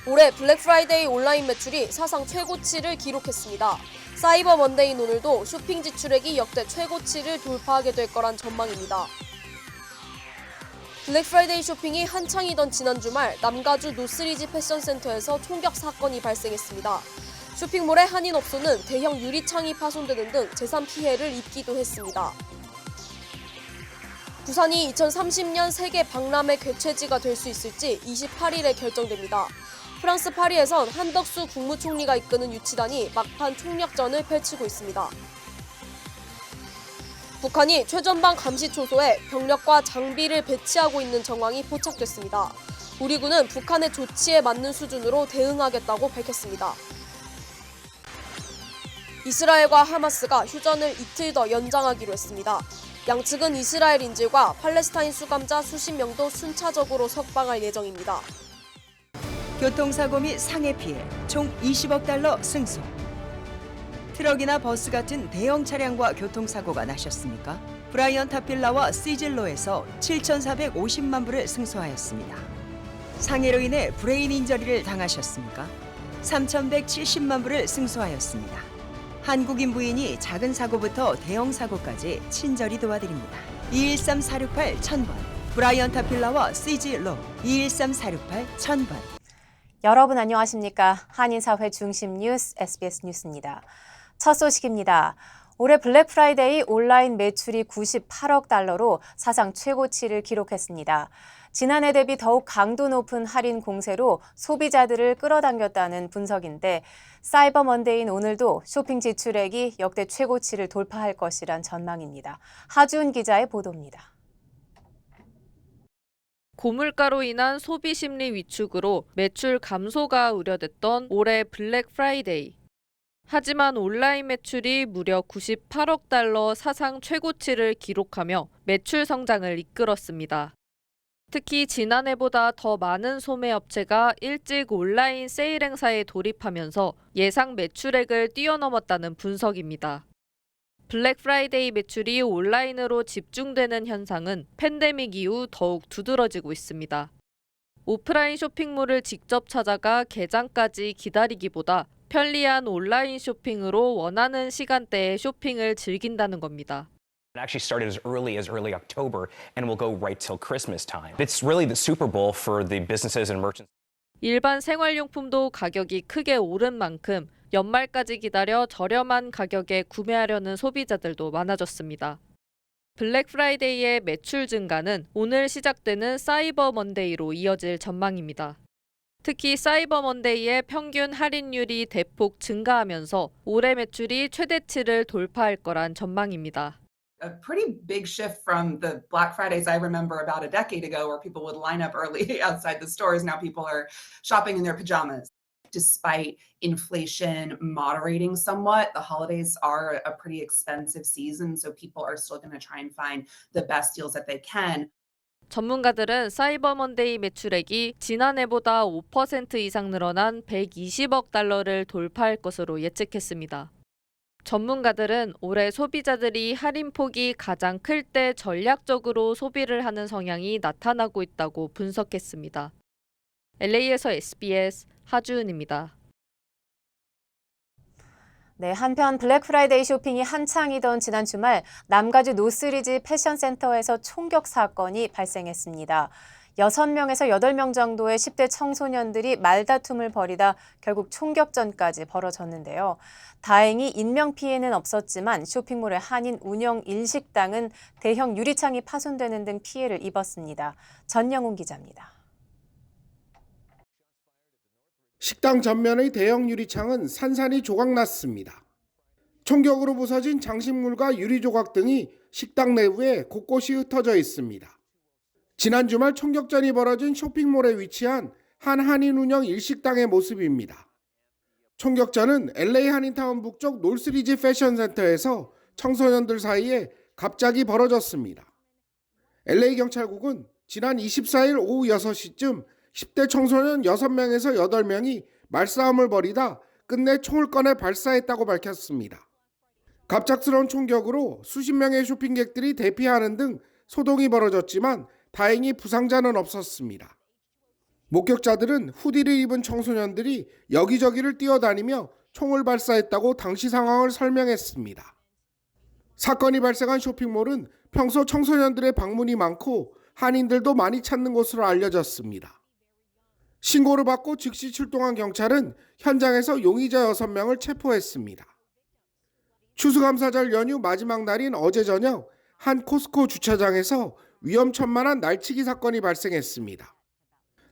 올해 블랙 프라이데이 온라인 매출이 사상 최고치를 기록했습니다. 사이버 먼데이인 오늘도 쇼핑 지출액이 역대 최고치를 돌파하게 될 거란 전망입니다. 블랙 프라이데이 쇼핑이 한창이던 지난 주말 남가주 노스리지 패션센터에서 총격 사건이 발생했습니다. 쇼핑몰의 한인업소는 대형 유리창이 파손되는 등 재산 피해를 입기도 했습니다. 부산이 2030년 세계 박람회 개최지가 될 수 있을지 28일에 결정됩니다. 프랑스 파리에선 한덕수 국무총리가 이끄는 유치단이 막판 총력전을 펼치고 있습니다. 북한이 최전방 감시 초소에 병력과 장비를 배치하고 있는 정황이 포착됐습니다. 우리 군은 북한의 조치에 맞는 수준으로 대응하겠다고 밝혔습니다. 이스라엘과 하마스가 휴전을 이틀 더 연장하기로 했습니다. 양측은 이스라엘 인질과 팔레스타인 수감자 수십 명도 순차적으로 석방할 예정입니다. 교통사고 및 상해 피해 총 20억 달러 승소. 트럭이나 버스 같은 대형 차량과 교통사고가 나셨습니까? 브라이언 타필라와 시즐로에서 7,450만 불을 승소하였습니다. 상해로 인해 브레인 인저리를 당하셨습니까? 3,170만 불을 승소하였습니다. 한국인 부인이 작은 사고부터 대형 사고까지 친절히 도와드립니다. 213-468-1000번 브라이언 타필라와 시즐로 213-468-1000번. 여러분 안녕하십니까? 한인사회 중심 뉴스 SBS 뉴스입니다. 첫 소식입니다. 올해 블랙 프라이데이 온라인 매출이 98억 달러로 사상 최고치를 기록했습니다. 지난해 대비 더욱 강도 높은 할인 공세로 소비자들을 끌어당겼다는 분석인데 사이버 먼데이인 오늘도 쇼핑 지출액이 역대 최고치를 돌파할 것이란 전망입니다. 하주은 기자의 보도입니다. 고물가로 인한 소비 심리 위축으로 매출 감소가 우려됐던 올해 블랙 프라이데이. 하지만 온라인 매출이 무려 98억 달러 사상 최고치를 기록하며 매출 성장을 이끌었습니다. 특히 지난해보다 더 많은 소매업체가 일찍 온라인 세일 행사에 돌입하면서 예상 매출액을 뛰어넘었다는 분석입니다. 블랙 프라이데이 매출이 온라인으로 집중되는 현상은 팬데믹 이후 더욱 두드러지고 있습니다. 오프라인 쇼핑몰을 직접 찾아가 개장까지 기다리기보다 편리한 온라인 쇼핑으로 원하는 시간대에 쇼핑을 즐긴다는 겁니다. It actually started as early October and will go right till Christmas time. It's really the Super Bowl for the businesses and merchants. 일반 생활용품도 가격이 크게 오른 만큼 연말까지 기다려 저렴한 가격에 구매하려는 소비자들도 많아졌습니다. 블랙 프라이데이의 매출 증가는 오늘 시작되는 사이버 먼데이로 이어질 전망입니다. 특히 사이버 먼데이의 평균 할인율이 대폭 증가하면서 올해 매출이 최대치를 돌파할 거란 전망입니다. A pretty big shift from the Black Fridays I remember about a decade ago where people would line up early outside the stores. Now people are shopping in their pajamas. Despite inflation moderating somewhat, the holidays are a pretty expensive season, so people are still going to try and find the best deals that they can. 전문가들은 사이버 먼데이 매출액이 지난해보다 5% 이상 늘어난 120억 달러를 돌파할 것으로 예측했습니다. 전문가들은 올해 소비자들이 할인폭이 가장 클 때 전략적으로 소비를 하는 성향이 나타나고 있다고 분석했습니다. LA에서 SBS 하주은입니다. 네, 한편 블랙 프라이데이 쇼핑이 한창이던 지난 주말 남가주 노스리지 패션센터에서 총격 사건이 발생했습니다. 6명에서 8명 정도의 10대 청소년들이 말다툼을 벌이다 결국 총격전까지 벌어졌는데요. 다행히 인명피해는 없었지만 쇼핑몰의 한인 운영 일식당은 대형 유리창이 파손되는 등 피해를 입었습니다. 전영훈 기자입니다. 식당 전면의 대형 유리창은 산산이 조각났습니다. 총격으로 부서진 장식물과 유리 조각 등이 식당 내부에 곳곳이 흩어져 있습니다. 지난 주말 총격전이 벌어진 쇼핑몰에 위치한 한 한인 운영 일식당의 모습입니다. 총격전은 LA 한인타운 북쪽 노스리지 패션센터에서 청소년들 사이에 갑자기 벌어졌습니다. LA 경찰국은 지난 24일 오후 6시쯤 10대 청소년 6명에서 8명이 말싸움을 벌이다 끝내 총을 꺼내 발사했다고 밝혔습니다. 갑작스러운 총격으로 수십 명의 쇼핑객들이 대피하는 등 소동이 벌어졌지만 다행히 부상자는 없었습니다. 목격자들은 후디를 입은 청소년들이 여기저기를 뛰어다니며 총을 발사했다고 당시 상황을 설명했습니다. 사건이 발생한 쇼핑몰은 평소 청소년들의 방문이 많고 한인들도 많이 찾는 곳으로 알려졌습니다. 신고를 받고 즉시 출동한 경찰은 현장에서 용의자 6명을 체포했습니다. 추수감사절 연휴 마지막 날인 어제 저녁 한 코스코 주차장에서 위험천만한 날치기 사건이 발생했습니다.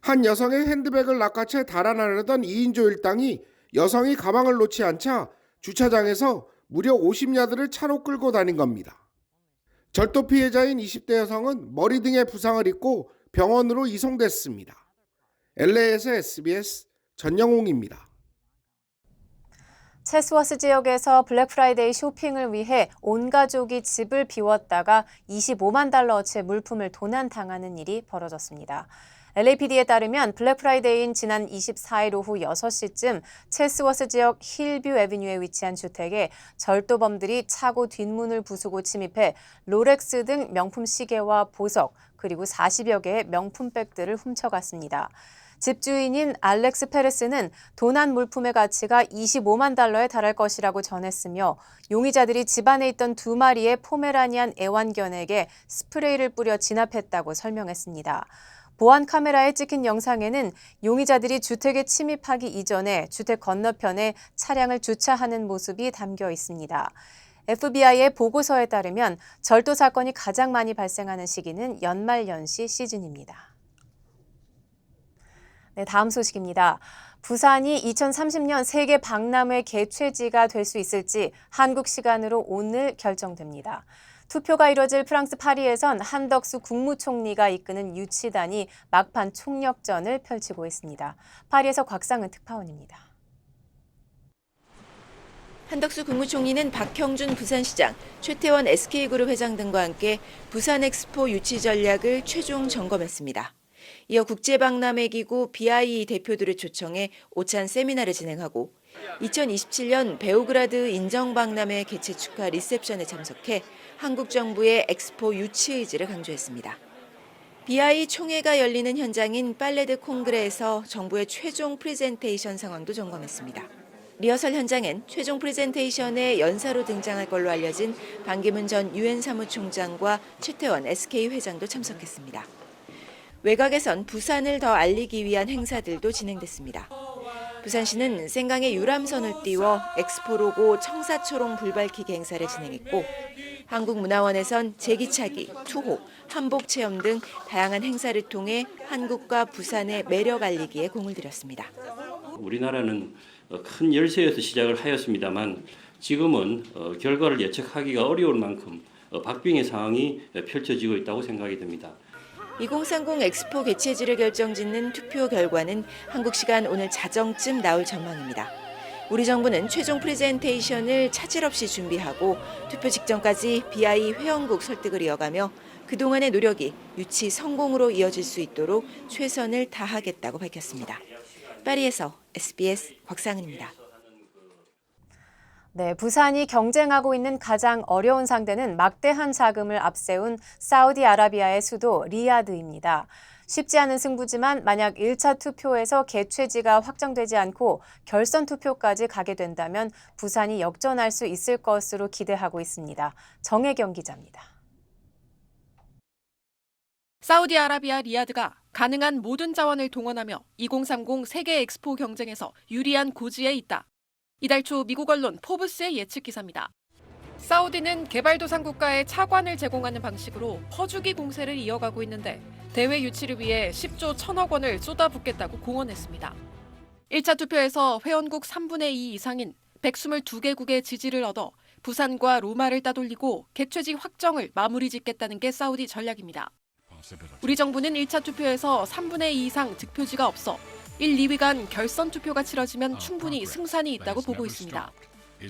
한 여성의 핸드백을 낚아채 달아나려던 2인조 일당이 여성이 가방을 놓지 않자 주차장에서 무려 50야드를 차로 끌고 다닌 겁니다. 절도 피해자인 20대 여성은 머리 등에 부상을 입고 병원으로 이송됐습니다. LA에서 SBS 전영웅입니다. 체스워스 지역에서 블랙 프라이데이 쇼핑을 위해 온 가족이 집을 비웠다가 25만 달러어치의 물품을 도난당하는 일이 벌어졌습니다. LAPD에 따르면 블랙 프라이데이인 지난 24일 오후 6시쯤 체스워스 지역 힐뷰 애비뉴에 위치한 주택에 절도범들이 차고 뒷문을 부수고 침입해 롤렉스 등 명품 시계와 보석, 그리고 40여 개의 명품백들을 훔쳐갔습니다. 집주인인 알렉스 페레스는 도난 물품의 가치가 25만 달러에 달할 것이라고 전했으며 용의자들이 집안에 있던 2마리의 포메라니안 애완견에게 스프레이를 뿌려 진압했다고 설명했습니다. 보안 카메라에 찍힌 영상에는 용의자들이 주택에 침입하기 이전에 주택 건너편에 차량을 주차하는 모습이 담겨 있습니다. FBI의 보고서에 따르면 절도 사건이 가장 많이 발생하는 시기는 연말연시 시즌입니다. 네, 다음 소식입니다. 부산이 2030년 세계 박람회 개최지가 될 수 있을지 한국 시간으로 오늘 결정됩니다. 투표가 이뤄질 프랑스 파리에선 한덕수 국무총리가 이끄는 유치단이 막판 총력전을 펼치고 있습니다. 파리에서 곽상은 특파원입니다. 한덕수 국무총리는 박형준 부산시장, 최태원 SK그룹 회장 등과 함께 부산 엑스포 유치 전략을 최종 점검했습니다. 이어 국제박람회기구 BIE 대표들을 초청해 오찬 세미나를 진행하고 2027년 베오그라드 인정박람회 개최 축하 리셉션에 참석해 한국 정부의 엑스포 유치 의지를 강조했습니다. BIE 총회가 열리는 현장인 팔레드 콩그레에서 정부의 최종 프레젠테이션 상황도 점검했습니다. 리허설 현장엔 최종 프레젠테이션에 연사로 등장할 걸로 알려진 반기문 전 유엔 사무총장과 최태원 SK 회장도 참석했습니다. 외곽에선 부산을 더 알리기 위한 행사들도 진행됐습니다. 부산시는 생강에 유람선을 띄워 엑스포 로고 청사초롱 불밝히기 행사를 진행했고 한국문화원에선 제기차기, 투호, 한복 체험 등 다양한 행사를 통해 한국과 부산의 매력 알리기에 공을 들였습니다. 우리나라는 큰 열세에서 시작을 하였습니다만 지금은 결과를 예측하기가 어려울 만큼 박빙의 상황이 펼쳐지고 있다고 생각이 됩니다. 2030 엑스포 개최지를 결정짓는 투표 결과는 한국 시간 오늘 자정쯤 나올 전망입니다. 우리 정부는 최종 프레젠테이션을 차질 없이 준비하고 투표 직전까지 BIE 회원국 설득을 이어가며 그동안의 노력이 유치 성공으로 이어질 수 있도록 최선을 다하겠다고 밝혔습니다. 파리에서 SBS 곽상은입니다. 네, 부산이 경쟁하고 있는 가장 어려운 상대는 막대한 자금을 앞세운 사우디아라비아의 수도 리야드입니다. 쉽지 않은 승부지만 만약 1차 투표에서 개최지가 확정되지 않고 결선 투표까지 가게 된다면 부산이 역전할 수 있을 것으로 기대하고 있습니다. 정혜경 기자입니다. 사우디아라비아 리야드가 가능한 모든 자원을 동원하며 2030 세계 엑스포 경쟁에서 유리한 고지에 있다. 이달 초 미국 언론 포브스의 예측 기사입니다. 사우디는 개발도상국가에 차관을 제공하는 방식으로 퍼주기 공세를 이어가고 있는데 대회 유치를 위해 10조 1천억 원을 쏟아붓겠다고 공언했습니다. 1차 투표에서 회원국 3분의 2 이상인 122개국의 지지를 얻어 부산과 로마를 따돌리고 개최지 확정을 마무리 짓겠다는 게 사우디 전략입니다. 우리 정부는 1차 투표에서 3분의 2 이상 득표지가 없어 1, 2위 간 결선 투표가 치러지면 충분히 승산이 있다고 보고 있습니다.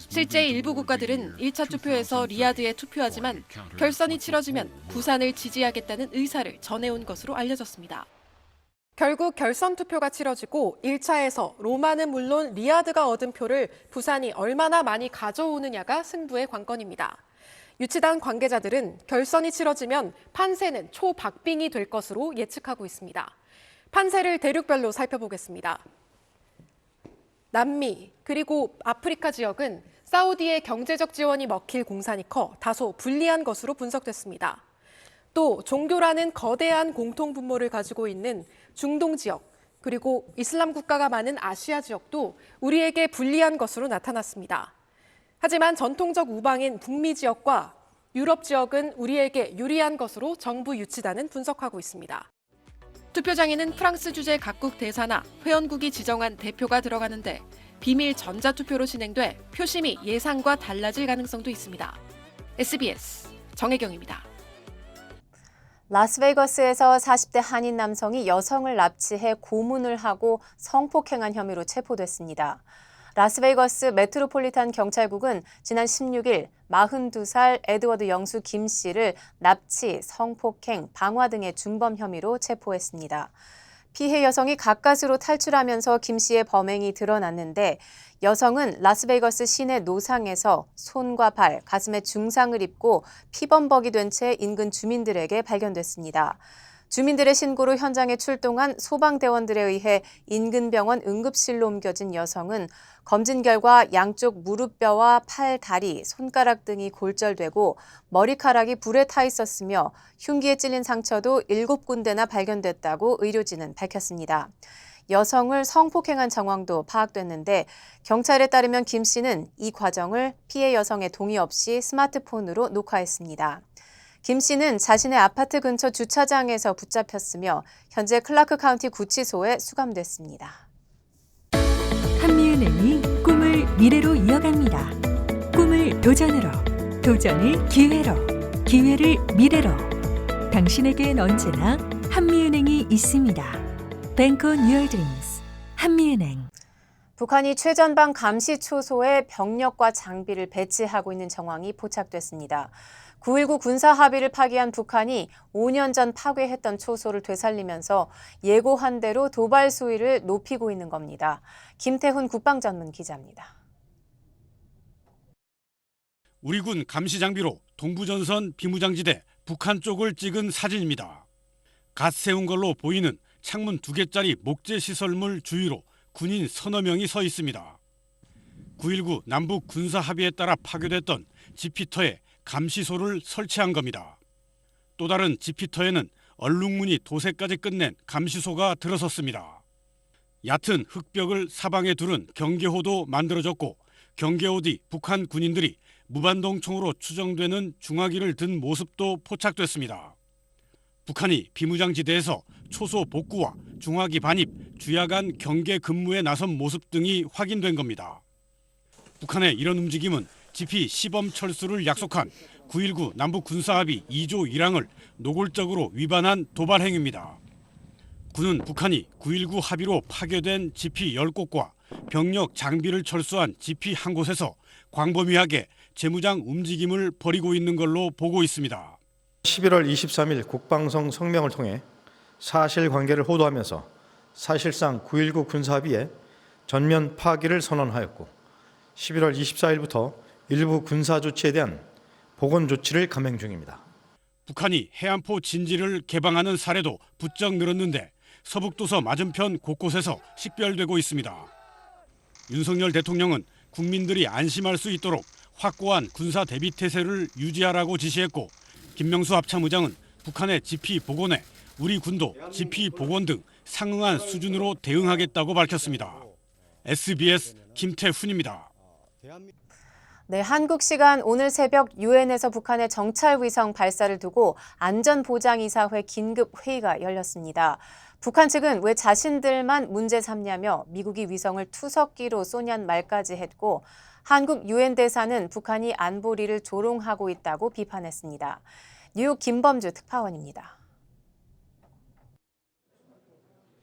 실제 일부 국가들은 1차 투표에서 리야드에 투표하지만 결선이 치러지면 부산을 지지하겠다는 의사를 전해온 것으로 알려졌습니다. 결국 결선 투표가 치러지고 1차에서 로마는 물론 리야드가 얻은 표를 부산이 얼마나 많이 가져오느냐가 승부의 관건입니다. 유치단 관계자들은 결선이 치러지면 판세는 초박빙이 될 것으로 예측하고 있습니다. 판세를 대륙별로 살펴보겠습니다. 남미 그리고 아프리카 지역은 사우디의 경제적 지원이 먹힐 공산이 커 다소 불리한 것으로 분석됐습니다. 또 종교라는 거대한 공통 분모를 가지고 있는 중동 지역 그리고 이슬람 국가가 많은 아시아 지역도 우리에게 불리한 것으로 나타났습니다. 하지만 전통적 우방인 북미 지역과 유럽 지역은 우리에게 유리한 것으로 정부 유치단은 분석하고 있습니다. 투표장에는 프랑스 주재 각국 대사나 회원국이 지정한 대표가 들어가는데 비밀 전자투표로 진행돼 표심이 예상과 달라질 가능성도 있습니다. SBS 정혜경입니다. 라스베이거스에서 40대 한인 남성이 여성을 납치해 고문을 하고 성폭행한 혐의로 체포됐습니다. 라스베이거스 메트로폴리탄 경찰국은 지난 16일 42살 에드워드 영수 김 씨를 납치, 성폭행, 방화 등의 중범 혐의로 체포했습니다. 피해 여성이 가까스로 탈출하면서 김 씨의 범행이 드러났는데 여성은 라스베이거스 시내 노상에서 손과 발, 가슴에 중상을 입고 피범벅이 된 채 인근 주민들에게 발견됐습니다. 주민들의 신고로 현장에 출동한 소방대원들에 의해 인근 병원 응급실로 옮겨진 여성은 검진 결과 양쪽 무릎뼈와 팔, 다리, 손가락 등이 골절되고 머리카락이 불에 타 있었으며 흉기에 찔린 상처도 7군데나 발견됐다고 의료진은 밝혔습니다. 여성을 성폭행한 정황도 파악됐는데 경찰에 따르면 김 씨는 이 과정을 피해 여성의 동의 없이 스마트폰으로 녹화했습니다. 김 씨는 자신의 아파트 근처 주차장에서 붙잡혔으며 현재 클라크 카운티 구치소에 수감됐습니다. 한미은행이 꿈을 미래로 이어갑니다. 꿈을 도전으로, 도전을 기회로, 기회를 미래로. 당신에겐 언제나 한미은행이 있습니다. Bank on your dreams. 한미은행. 북한이 최전방 감시 초소에 병력과 장비를 배치하고 있는 정황이 포착됐습니다. 9.19 군사 합의를 파기한 북한이 5년 전 파괴했던 초소를 되살리면서 예고한 대로 도발 수위를 높이고 있는 겁니다. 김태훈 국방전문 기자입니다. 우리 군 감시 장비로 동부전선 비무장지대 북한 쪽을 찍은 사진입니다. 갓 세운 걸로 보이는 창문 2개짜리 목재 시설물 주위로 군인 서너 명이 서 있습니다. 9.19 남북 군사 합의에 따라 파괴됐던 지피터에 감시소를 설치한 겁니다. 또 다른 지피터에는 얼룩무늬 도색까지 끝낸 감시소가 들어섰습니다. 얕은 흙벽을 사방에 두른 경계호도 만들어졌고 경계호 뒤 북한 군인들이 무반동총으로 추정되는 중화기를 든 모습도 포착됐습니다. 북한이 비무장지대에서 초소 복구와 중화기 반입, 주야간 경계 근무에 나선 모습 등이 확인된 겁니다. 북한의 이런 움직임은 지피 시범 철수를 약속한 9.19 남북 군사합의 2조 1항을 노골적으로 위반한 도발 행위입니다. 군은 북한이 9.19 합의로 파괴된 지피 10곳과 병력 장비를 철수한 지피 한 곳에서 광범위하게 재무장 움직임을 벌이고 있는 걸로 보고 있습니다. 11월 23일 국방성 성명을 통해 사실관계를 호도하면서 사실상 9.19 군사합의의 전면 파기를 선언하였고 11월 24일부터 일부 군사 조치에 대한 보건 조치를 감행 중입니다. 북한이 해안포 진지를 개방하는 사례도 부쩍 늘었는데 서북도서 맞은편 곳곳에서 식별되고 있습니다. 윤석열 대통령은 국민들이 안심할 수 있도록 확고한 군사 대비 태세를 유지하라고 지시했고 김명수 합참의장은 북한의 지피 복원에 우리 군도 지피 복원 등 상응한 수준으로 대응하겠다고 밝혔습니다. SBS 김태훈입니다. 네, 한국 시간 오늘 새벽 유엔에서 북한의 정찰 위성 발사를 두고 안전보장이사회 긴급 회의가 열렸습니다. 북한 측은 왜 자신들만 문제 삼냐며 미국이 위성을 투석기로 쏘냔 말까지 했고 한국 유엔 대사는 북한이 안보리를 조롱하고 있다고 비판했습니다. 뉴욕 김범주 특파원입니다.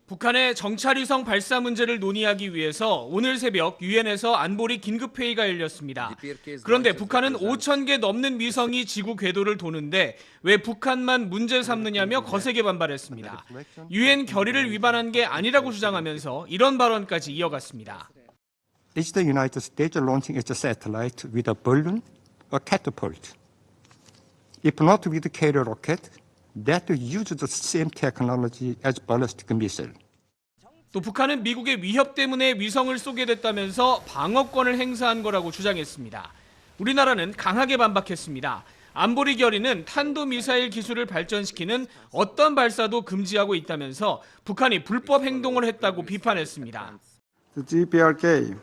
북한의 정찰위성 발사 문제를 논의하기 위해서 오늘 새벽 유엔에서 안보리 긴급회의가 열렸습니다. 그런데 북한은 5,000개 넘는 위성이 지구 궤도를 도는데 왜 북한만 문제 삼느냐며 거세게 반발했습니다. 유엔 결의를 위반한 게 아니라고 주장하면서 이런 발언까지 이어갔습니다. Is the United States launching its satellite with a balloon or catapult? If not with the carrier rocket, that uses the same technology as ballistic missile. 또 북한은 미국의 위협 때문에 위성을 쏘게 됐다면서 방어권을 행사한 거라고 주장했습니다. 우리나라는 강하게 반박했습니다. 안보리 결의는 탄도미사일 기술을 발전시키는 어떤 발사도 금지하고 있다면서 북한이 불법 행동을 했다고 비판했습니다. The DPRK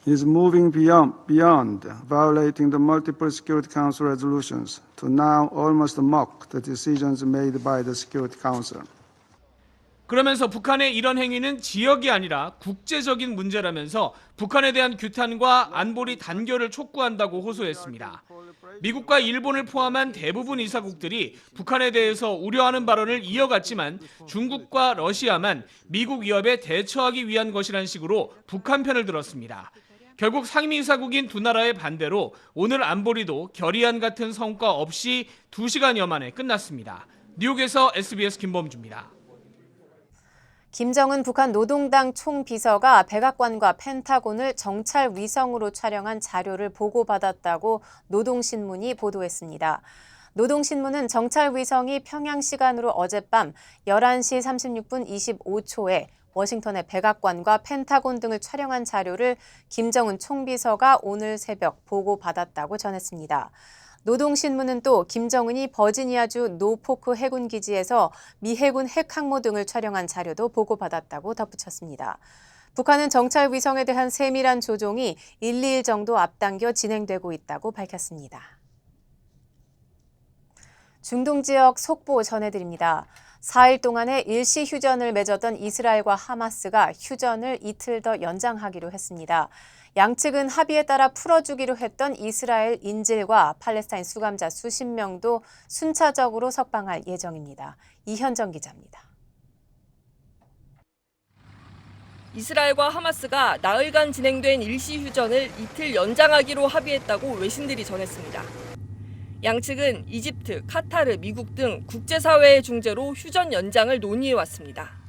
is moving beyond violating the multiple Security Council resolutions to now almost mock the decisions made by the Security Council. 그러면서 북한의 이런 행위는 지역이 아니라 국제적인 문제라면서 북한에 대한 규탄과 안보리 단결을 촉구한다고 호소했습니다. 미국과 일본을 포함한 대부분 이사국들이 북한에 대해서 우려하는 발언을 이어갔지만 중국과 러시아만 미국 위협에 대처하기 위한 것이란 식으로 북한 편을 들었습니다. 결국 상임이사국인 두 나라의 반대로 오늘 안보리도 결의안 같은 성과 없이 2시간여 만에 끝났습니다. 뉴욕에서 SBS 김범주입니다. 김정은 북한 노동당 총비서가 백악관과 펜타곤을 정찰 위성으로 촬영한 자료를 보고받았다고 노동신문이 보도했습니다. 노동신문은 정찰 위성이 평양 시간으로 어젯밤 11시 36분 25초에 워싱턴의 백악관과 펜타곤 등을 촬영한 자료를 김정은 총비서가 오늘 새벽 보고받았다고 전했습니다. 노동신문은 또 김정은이 버지니아주 노포크 해군기지에서 미 해군 핵항모 등을 촬영한 자료도 보고받았다고 덧붙였습니다. 북한은 정찰 위성에 대한 세밀한 조종이 1, 2일 정도 앞당겨 진행되고 있다고 밝혔습니다. 중동 지역 속보 전해드립니다. 4일 동안의 일시 휴전을 맺었던 이스라엘과 하마스가 휴전을 이틀 더 연장하기로 했습니다. 양측은 합의에 따라 풀어주기로 했던 이스라엘 인질과 팔레스타인 수감자 수십 명도 순차적으로 석방할 예정입니다. 이현정 기자입니다. 이스라엘과 하마스가 나흘간 진행된 일시 휴전을 이틀 연장하기로 합의했다고 외신들이 전했습니다. 양측은 이집트, 카타르, 미국 등 국제사회의 중재로 휴전 연장을 논의해왔습니다.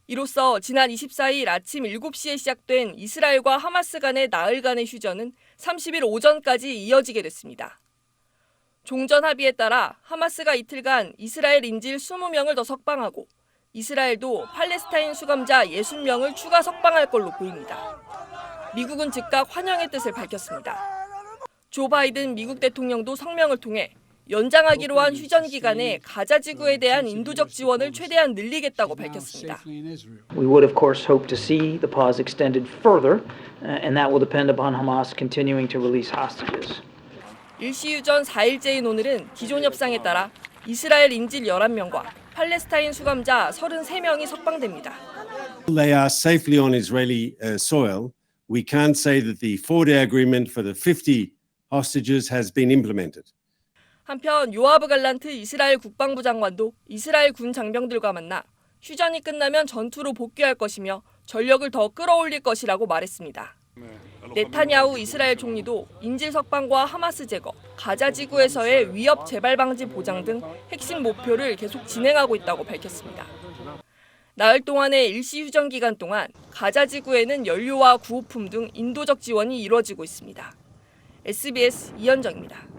이로써 지난 24일 아침 7시에 시작된 이스라엘과 하마스 간의 나흘간의 휴전은 30일 오전까지 이어지게 됐습니다. 종전 합의에 따라 하마스가 이틀간 이스라엘 인질 20명을 더 석방하고 이스라엘도 팔레스타인 수감자 60명을 추가 석방할 걸로 보입니다. 미국은 즉각 환영의 뜻을 밝혔습니다. 조 바이든 미국 대통령도 성명을 통해 연장하기로 한 휴전 기간에 가자 지구에 대한 인도적 지원을 최대한 늘리겠다고 밝혔습니다. We would of course hope to see the pause extended further, and that will depend upon Hamas continuing to release hostages. 일시 휴전 4일째인 오늘은 기존 협상에 따라 이스라엘 인질 11명과 팔레스타인 수감자 33명이 석방됩니다. They are safely on Israeli soil. We can't say that the 4-day agreement for the 50 hostages has been implemented. 한편 요아브 갈란트 이스라엘 국방부 장관도 이스라엘 군 장병들과 만나 휴전이 끝나면 전투로 복귀할 것이며 전력을 더 끌어올릴 것이라고 말했습니다. 네타냐후 이스라엘 총리도 인질 석방과 하마스 제거, 가자 지구에서의 위협 재발 방지 보장 등 핵심 목표를 계속 진행하고 있다고 밝혔습니다. 나흘 동안의 일시 휴전 기간 동안 가자 지구에는 연료와 구호품 등 인도적 지원이 이루어지고 있습니다. SBS 이현정입니다.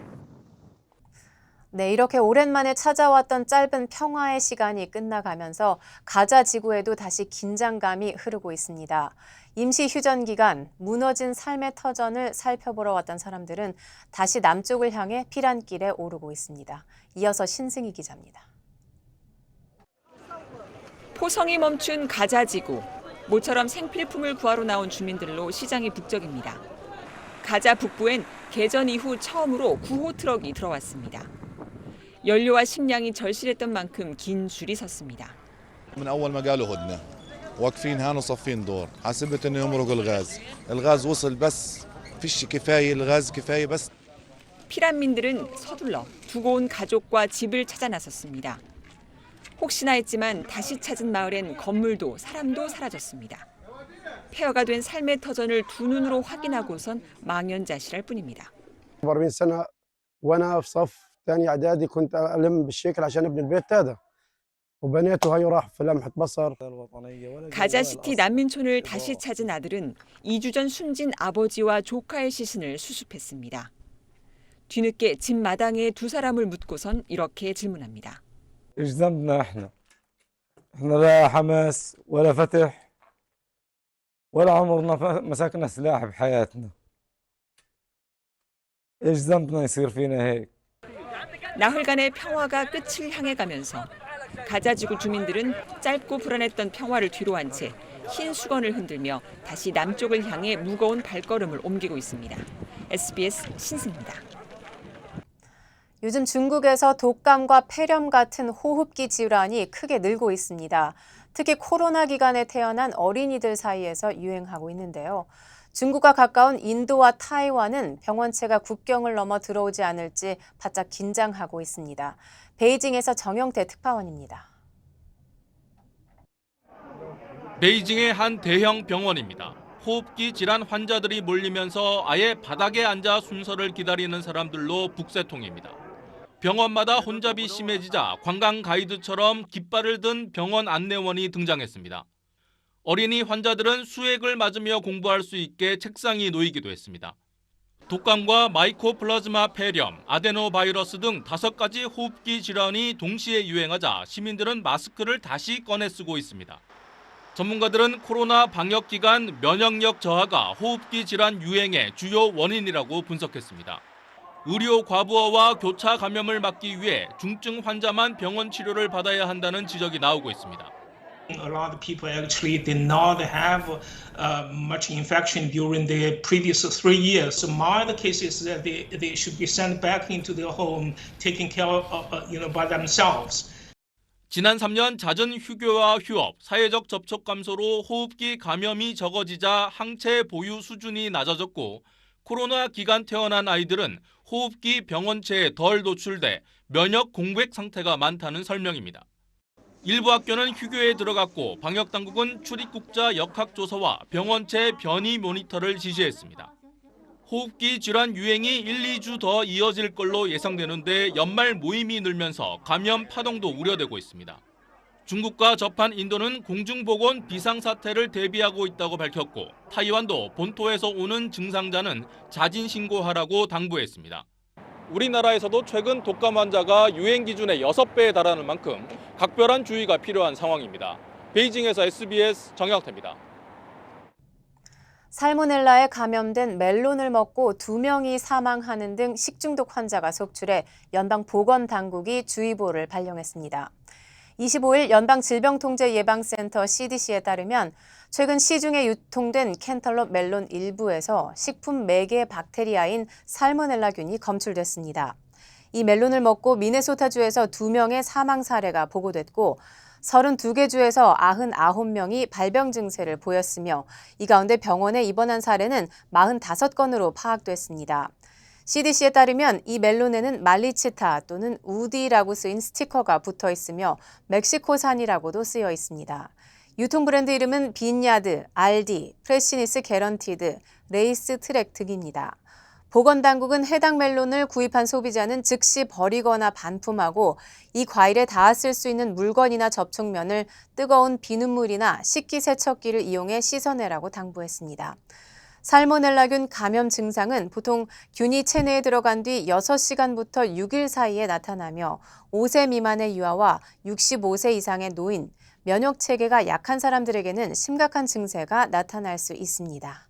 네, 이렇게 오랜만에 찾아왔던 짧은 평화의 시간이 끝나가면서 가자 지구에도 다시 긴장감이 흐르고 있습니다. 임시 휴전 기간, 무너진 삶의 터전을 살펴보러 왔던 사람들은 다시 남쪽을 향해 피란길에 오르고 있습니다. 이어서 신승희 기자입니다. 포성이 멈춘 가자 지구. 모처럼 생필품을 구하러 나온 주민들로 시장이 북적입니다. 가자 북부엔 개전 이후 처음으로 구호 트럭이 들어왔습니다. 연료와 식량이 절실했던 만큼 긴 줄이 섰습니다. من أول ما قالوا هدنة واقفين هان وصفين دور حسبت إنه يمرق الغاز وصل بس فيش كفاية الغاز كفاية بس. 피란민들은 서둘러 두고 온 가족과 집을 찾아 나섰습니다. 혹시나 했지만 다시 찾은 마을엔 건물도 사람도 사라졌습니다. 폐허가 된 삶의 터전을 두 눈으로 확인하고선 망연자실할 뿐입니다. 40 سنة وأنا في صف ثاني إعدادي كنت ألم بالشيكل عشان ابن البيت هذا وبنيته هاي راح في لمحة بصر. 가자시티 난민촌을 다시 찾은 아들은 2주 전 숨진 아버지와 조카의 시신을 수습했습니다. 뒤늦게 집 마당에 두 사람을 묻고선 이렇게 질문합니다. ايش ذنبنا احنا لا حماس ولا فتح ولا عمرنا مسكنا سلاح بحياتنا ايش ذنبنا يصير فينا هيك. 나흘간의 평화가 끝을 향해 가면서 가자 지구 주민들은 짧고 불안했던 평화를 뒤로한 채 흰 수건을 흔들며 다시 남쪽을 향해 무거운 발걸음을 옮기고 있습니다. SBS 신승입니다. 요즘 중국에서 독감과 폐렴 같은 호흡기 질환이 크게 늘고 있습니다. 특히 코로나 기간에 태어난 어린이들 사이에서 유행하고 있는데요. 중국과 가까운 인도와 타이완은 병원체가 국경을 넘어 들어오지 않을지 바짝 긴장하고 있습니다. 베이징에서 정영태 특파원입니다. 베이징의 한 대형 병원입니다. 호흡기 질환 환자들이 몰리면서 아예 바닥에 앉아 순서를 기다리는 사람들로 북새통입니다. 병원마다 혼잡이 심해지자 관광 가이드처럼 깃발을 든 병원 안내원이 등장했습니다. 어린이 환자들은 수액을 맞으며 공부할 수 있게 책상이 놓이기도 했습니다. 독감과 마이코플라즈마 폐렴, 아데노바이러스 등 5가지 호흡기 질환이 동시에 유행하자 시민들은 마스크를 다시 꺼내 쓰고 있습니다. 전문가들은 코로나 방역 기간 면역력 저하가 호흡기 질환 유행의 주요 원인이라고 분석했습니다. 의료 과부하와 교차 감염을 막기 위해 중증 환자만 병원 치료를 받아야 한다는 지적이 나오고 있습니다. A lot of people actually did not have much infection during the previous 3 years. So my case is that they should be sent back into their home, taken care of, by themselves. 지난 3년 잦은 휴교와 휴업, 사회적 접촉 감소로 호흡기 감염이 적어지자 항체 보유 수준이 낮아졌고 코로나 기간 태어난 아이들은 호흡기 병원체에 덜 노출돼 면역 공백 상태가 많다는 설명입니다. 일부 학교는 휴교에 들어갔고 방역당국은 출입국자 역학조사와 병원체 변이 모니터를 지시했습니다. 호흡기 질환 유행이 1, 2주 더 이어질 걸로 예상되는데 연말 모임이 늘면서 감염 파동도 우려되고 있습니다. 중국과 접한 인도는 공중보건 비상사태를 대비하고 있다고 밝혔고 타이완도 본토에서 오는 증상자는 자진 신고하라고 당부했습니다. 우리나라에서도 최근 독감 환자가 유행 기준의 6배에 달하는 만큼 각별한 주의가 필요한 상황입니다. 베이징에서 SBS 정영태입니다. 살모넬라에 감염된 멜론을 먹고 2명이 사망하는 등 식중독 환자가 속출해 연방보건당국이 주의보를 발령했습니다. 25일 연방질병통제예방센터 CDC에 따르면 최근 시중에 유통된 캔털럽 멜론 일부에서 식품 매개 박테리아인 살모넬라균이 검출됐습니다. 이 멜론을 먹고 미네소타주에서 2명의 사망 사례가 보고됐고 32개 주에서 99명이 발병 증세를 보였으며 이 가운데 병원에 입원한 사례는 45건으로 파악됐습니다. CDC에 따르면 이 멜론에는 말리치타 또는 우디라고 쓰인 스티커가 붙어 있으며 멕시코산이라고도 쓰여 있습니다. 유통 브랜드 이름은 빈야드, 알디, 프레시니스 개런티드, 레이스 트랙 등입니다. 보건당국은 해당 멜론을 구입한 소비자는 즉시 버리거나 반품하고 이 과일에 닿았을 수 있는 물건이나 접촉면을 뜨거운 비눗물이나 식기세척기를 이용해 씻어내라고 당부했습니다. 살모넬라균 감염 증상은 보통 균이 체내에 들어간 뒤 6시간부터 6일 사이에 나타나며 5세 미만의 유아와 65세 이상의 노인, 면역 체계가 약한 사람들에게는 심각한 증세가 나타날 수 있습니다.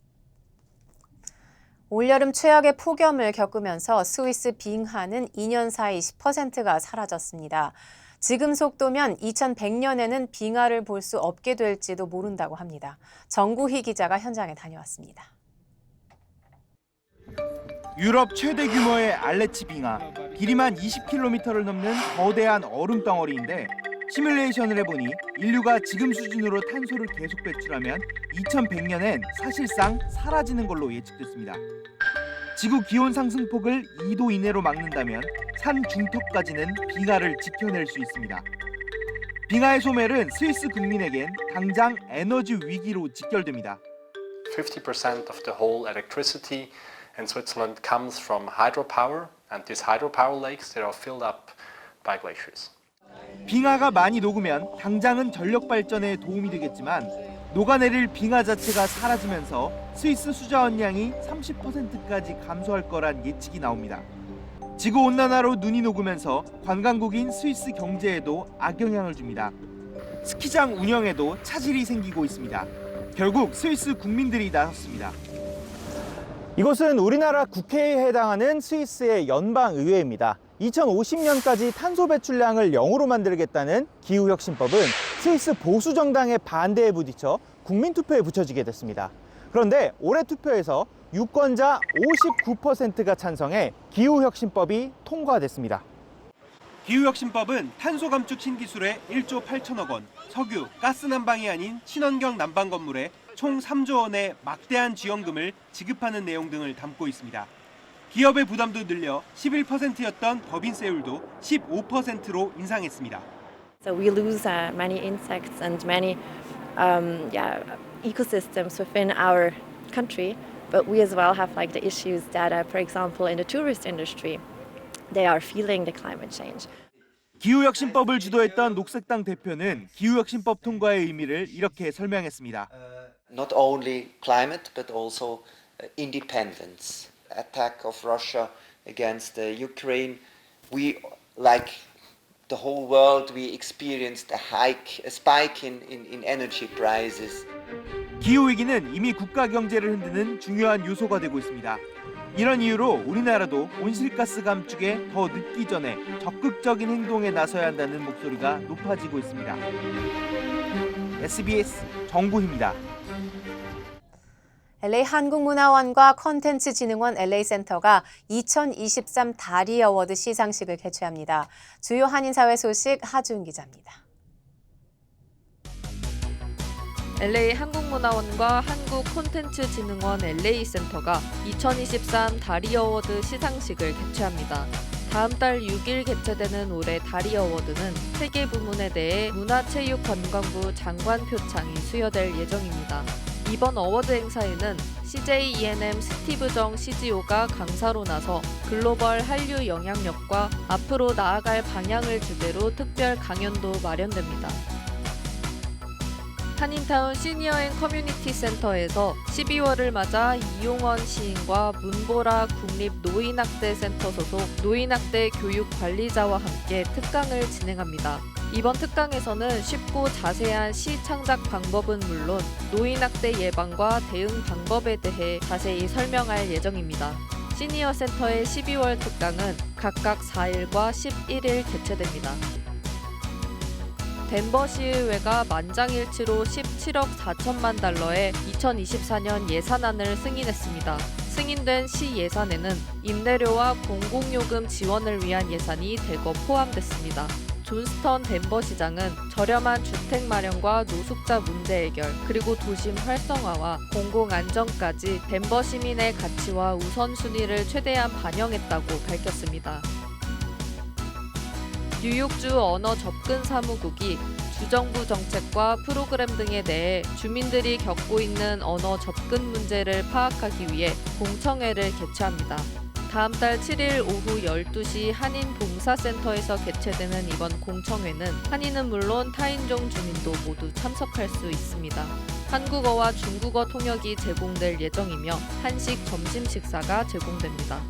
올여름 최악의 폭염을 겪으면서 스위스 빙하는 2년 사이 10%가 사라졌습니다. 지금 속도면 2100년에는 빙하를 볼 수 없게 될지도 모른다고 합니다. 정구희 기자가 현장에 다녀왔습니다. 유럽 최대 규모의 알레치 빙하, 길이만 20km를 넘는 거대한 얼음 덩어리인데 시뮬레이션을 해보니 인류가 지금 수준으로 탄소를 계속 배출하면 2100년엔 사실상 사라지는 걸로 예측됐습니다. 지구 기온 상승폭을 2도 이내로 막는다면 산 중턱까지는 빙하를 지켜낼 수 있습니다. 빙하의 소멸은 스위스 국민에겐 당장 에너지 위기로 직결됩니다. 50% of the whole electricity in Switzerland comes from hydropower, and these hydropower lakes they are filled up by glaciers. 빙하가 많이 녹으면 당장은 전력 발전에 도움이 되겠지만 녹아내릴 빙하 자체가 사라지면서 스위스 수자원량이 30%까지 감소할 거란 예측이 나옵니다. 지구온난화로 눈이 녹으면서 관광국인 스위스 경제에도 악영향을 줍니다. 스키장 운영에도 차질이 생기고 있습니다. 결국 스위스 국민들이 나섰습니다. 이곳은 우리나라 국회에 해당하는 스위스의 연방의회입니다. 2050년까지 탄소 배출량을 0으로 만들겠다는 기후혁신법은 스위스 보수 정당의 반대에 부딪혀 국민투표에 붙여지게 됐습니다. 그런데 올해 투표에서 유권자 59%가 찬성해 기후혁신법이 통과됐습니다. 기후혁신법은 탄소 감축 신기술에 1조 8천억 원, 석유, 가스 난방이 아닌 친환경 난방 건물에 총 3조 원의 막대한 지원금을 지급하는 내용 등을 담고 있습니다. 기업의 부담도 늘려 11%였던 법인세율도 15%로 인상했습니다. So we lose many insects and many ecosystems within our country, but we as well have like the issues that, for example, in the tourist industry, they are feeling the climate change. 기후혁신법을 주도했던 녹색당 대표는 기후혁신법 통과의 의미를 이렇게 설명했습니다. Not only climate, but also independence. Attack of Russia against Ukraine, we, like the whole world, we experienced a spike in energy prices. 기후위기는 이미 국가 경제를 흔드는 중요한 요소가 되고 있습니다. 이런 이유로 우리나라도 온실가스 감축에 더 늦기 전에 적극적인 행동에 나서야 한다는 목소리가 높아지고 있습니다. SBS 정구희입니다. LA 한국문화원과 콘텐츠진흥원 LA센터가 2023 다리 어워드 시상식을 개최합니다. 주요 한인사회 소식 하준 기자입니다. LA 한국문화원과 한국콘텐츠진흥원 LA센터가 2023 다리 어워드 시상식을 개최합니다. 다음 달 6일 개최되는 올해 다리 어워드는 3개 부문에 대해 문화체육관광부 장관 표창이 수여될 예정입니다. 이번 어워드 행사에는 CJ E&M 스티브 정 CGO가 강사로 나서 글로벌 한류 영향력과 앞으로 나아갈 방향을 주제로 특별 강연도 마련됩니다. 한인타운 시니어 앤 커뮤니티 센터에서 12월을 맞아 이용원 시인과 문보라 국립 노인학대센터 소속 노인학대 교육 관리자와 함께 특강을 진행합니다. 이번 특강에서는 쉽고 자세한 시 창작 방법은 물론 노인학대 예방과 대응 방법에 대해 자세히 설명할 예정입니다. 시니어 센터의 12월 특강은 각각 4일과 11일 개최됩니다. 덴버 시의회가 만장일치로 17억 4천만 달러의 2024년 예산안을 승인했습니다. 승인된 시 예산에는 임대료와 공공요금 지원을 위한 예산이 대거 포함됐습니다. 존스턴 덴버 시장은 저렴한 주택 마련과 노숙자 문제 해결, 그리고 도심 활성화와 공공안전까지 덴버 시민의 가치와 우선순위를 최대한 반영했다고 밝혔습니다. 뉴욕주 언어 접근 사무국이 주정부 정책과 프로그램 등에 대해 주민들이 겪고 있는 언어 접근 문제를 파악하기 위해 공청회를 개최합니다. 다음 달 7일 오후 12시 한인봉사센터에서 개최되는 이번 공청회는 한인은 물론 타인종 주민도 모두 참석할 수 있습니다. 한국어와 중국어 통역이 제공될 예정이며 한식 점심 식사가 제공됩니다.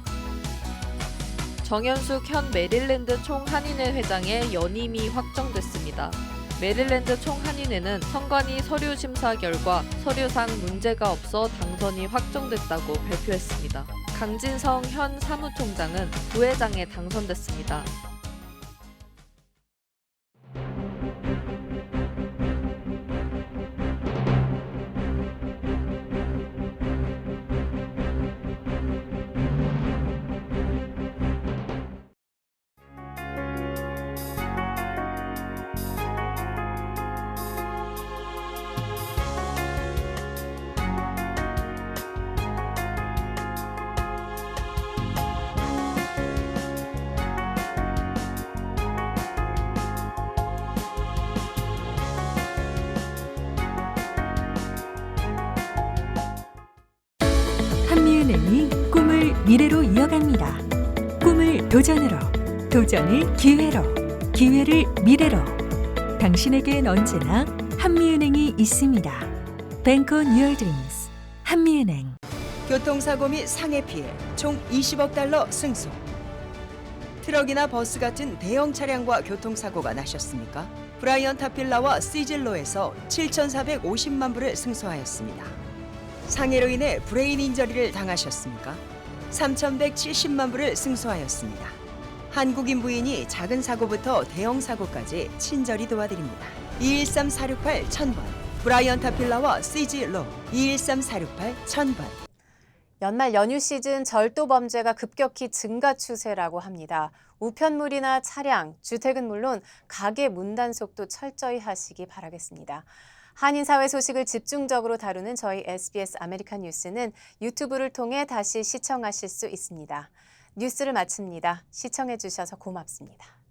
정현숙 현 메릴랜드 총한인회 회장의 연임이 확정됐습니다. 메릴랜드 총한인회는 선관위 서류 심사 결과 서류상 문제가 없어 당선이 확정됐다고 발표했습니다. 강진성 현 사무총장은 부회장에 당선됐습니다. 한미은행이 꿈을 미래로 이어갑니다. 꿈을 도전으로, 도전을 기회로, 기회를 미래로. 당신에겐 언제나 한미은행이 있습니다. Bank on your dreams. 한미은행. 교통사고 및 상해 피해 총 20억 달러 승소. 트럭이나 버스 같은 대형 차량과 교통사고가 나셨습니까? 브라이언 타필라와 시즐로에서 7,450만 불을 승소하였습니다. 상해로 인해 브레인 인저리를 당하셨습니까? 3,170만 불을 승소하였습니다. 한국인 부인이 작은 사고부터 대형 사고까지 친절히 도와드립니다. 213-468-1000번 브라이언 타필라와 시즐로 213-468-1000번. 연말 연휴 시즌 절도 범죄가 급격히 증가 추세라고 합니다. 우편물이나 차량, 주택은 물론 가게 문 단속도 철저히 하시기 바라겠습니다. 한인사회 소식을 집중적으로 다루는 저희 SBS 아메리칸 뉴스는 유튜브를 통해 다시 시청하실 수 있습니다. 뉴스를 마칩니다. 시청해 주셔서 고맙습니다.